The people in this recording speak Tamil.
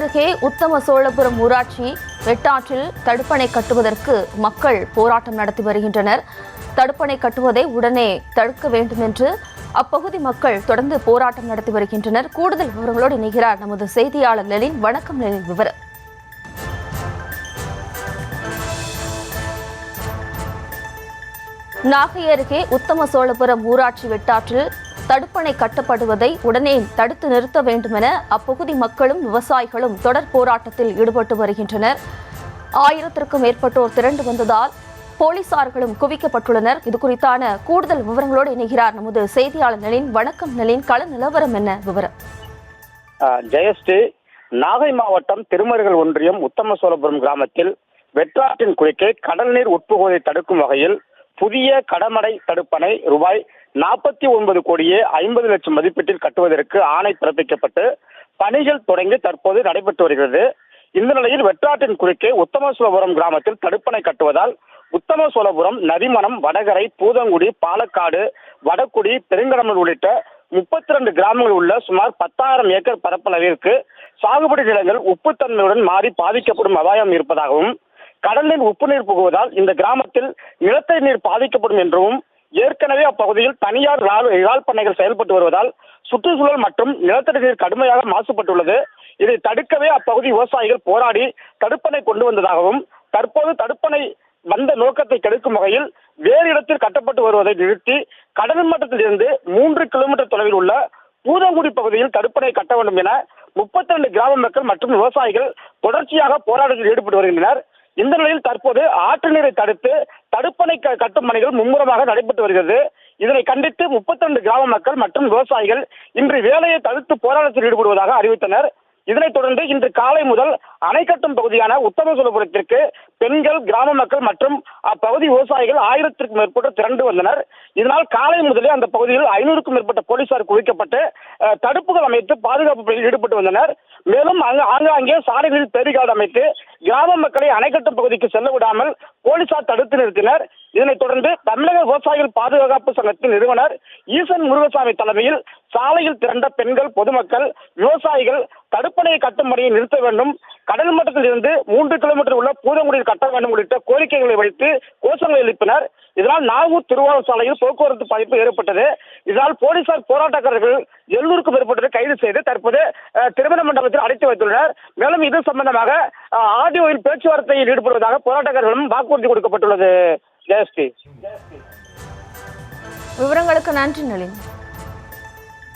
அருகே உத்தம சோழபுரம் ஊராட்சி வெட்டாற்றில் தடுப்பணை கட்டுவதற்கு மக்கள் போராட்டம் நடத்தி வருகின்றனர். தடுப்பணை கட்டுவதை உடனே தடுக்க வேண்டும் என்று அப்பகுதி மக்கள் தொடர்ந்து போராட்டம் நடத்தி வருகின்றனர். கூடுதல் விவரங்களோடு இணைகிறார் நமது செய்தியாளர் லெலின். வணக்கம் லெலின், விவரம். நாகை அருகே உத்தம சோழபுரம் ஊராட்சி வெட்டாற்றில் தடுப்பணை கட்டப்படுவதை உடனே தடுத்து நிறுத்த வேண்டும் என அப்பகுதி மக்களும் விவசாயிகளும் தொடர் போராட்டத்தில் ஈடுபட்டு வருகின்றனர். 1000க்கும் மேற்பட்டோர் திரண்டு வந்ததால் போலீசார்களும் குவிக்கப்பட்டுள்ளனர். இது குறித்தான கூடுதல் விவரங்களோடு இணைகிறார் நமது செய்தியாளர் நளின். வணக்கம் நளின், கள நிலவரம் என்ன விவரம்? ஜெயஸ்ரீ, நாகை மாவட்டம் திருமருகல் ஒன்றியம் உத்தம சோழபுரம் கிராமத்தில் வெற்றாற்றின் குறுக்கே கடல் நீர் உட்புகுவதை தடுக்கும் வகையில் புதிய கடமடை தடுப்பணை ரூபாய் 49 கோடியே 50 லட்சம் மதிப்பீட்டில் கட்டுவதற்கு ஆணை பிறப்பிக்கப்பட்டு பணிகள் தொடங்கி தற்போது நடைபெற்று வருகிறது. இந்த நிலையில் வெற்றாற்றின் குறுக்கே உத்தம சோழபுரம் கிராமத்தில் தடுப்பணை கட்டுவதால் உத்தம சோழபுரம், நதிமணம், வடகரை, பூதங்குடி, பாலக்காடு, வடக்குடி, பெருங்கடமல் உள்ளிட்ட 32 கிராமங்கள் உள்ள சுமார் 10,000 ஏக்கர் பரப்பளவிற்கு சாகுபடி நிலங்கள் உப்புத்தன்மையுடன் மாறி பாதிக்கப்படும் அபாயம் இருப்பதாகவும், கடலில் உப்பு நீர் புகுவதால் இந்த கிராமத்தில் நிலத்தடி நீர் பாதிக்கப்படும் என்றும், ஏற்கனவே அப்பகுதியில் தனியார் இறால் பண்ணைகள் செயல்பட்டு வருவதால் சுற்றுச்சூழல் மற்றும் நிலத்தடி நீர் கடுமையாக மாசுபட்டுள்ளது. இதை தடுக்கவே அப்பகுதி விவசாயிகள் போராடி தடுப்பணை கொண்டு வந்ததாகவும், தற்போது தடுப்பணை வந்த நோக்கத்தை கெடுக்கும் வகையில் வேறு இடத்தில் கட்டப்பட்டு வருவதை நிறுத்தி கடல் மட்டத்தில் இருந்து 3 கிலோமீட்டர் தொலைவில் உள்ள பூதங்குடி பகுதியில் தடுப்பணை கட்ட வேண்டும் என 32 கிராம மக்கள் மற்றும் விவசாயிகள் தொடர்ச்சியாக போராட்டத்தில் ஈடுபட்டு வருகின்றனர். இந்த நிலையில் தற்போது ஆற்று நீரை தடுத்து தடுப்பணை கட்டும் பணிகள் மும்முரமாக நடைபெற்று வருகிறது. இதனை கண்டித்து 32 கிராம மக்கள் மற்றும் விவசாயிகள் இன்று வேலையை தடுத்து போராட்டத்தில் ஈடுபடுவதாக அறிவித்தனர். இதனைத் தொடர்ந்து இன்று காலை முதல் அணை கட்டும் பகுதியான உத்தம சோழபுரத்திற்கு பெண்கள், கிராம மக்கள் மற்றும் அப்பகுதி விவசாயிகள் 1000க்கும் மேற்பட்டோர் திரண்டு வந்தனர். இதனால் காலை முதலே அந்த பகுதியில் 500க்கும் மேற்பட்ட போலீசார் குவிக்கப்பட்டு தடுப்புகள் அமைத்து பாதுகாப்பு பணியில் ஈடுபட்டு வந்தனர். மேலும் ஆங்காங்கே சாலைகளில் பேரிகார்டு அமைத்து கிராம மக்களை அணை கட்டும் பகுதிக்கு செல்ல விடாமல் போலீசார் தடுத்து நிறுத்தினர். இதனைத் தொடர்ந்து தமிழக விவசாயிகள் பாதுகாப்பு சங்கத்தின் நிறுவனர் ஈசன் முருகசாமி தலைமையில் சாலையில் திரண்ட பெண்கள், பொதுமக்கள், விவசாயிகள் தடுப்பணையை கட்டும் பணியை நிறுத்த வேண்டும், கடல் மட்டத்தில் இருந்து 3 கிலோமீட்டர் உள்ள பூதங்குடியில் கட்ட வேண்டும் உள்ளிட்ட கோரிக்கைகளை வைத்து கோஷங்களை எழுப்பினர். இதனால் நாகூர் திருவாரூர் சாலையில் போக்குவரத்து பாதிப்பு ஏற்பட்டது. இதனால் போலீசார் போராட்டக்காரர்கள் 700க்கும் மேற்பட்டோரை கைது செய்து தற்போது திருமண மண்டபத்தில் அடைத்து வைத்துள்ளனர். மேலும் இது சம்பந்தமாக ஆடியோவில் பேச்சுவார்த்தையில் ஈடுபடுவதாக போராட்டக்காரர்களும் வாக்குறுதி கொடுக்கப்பட்டுள்ளது. ஜெயஸ்ரீ, விவரங்களுக்கு நன்றி நளின்.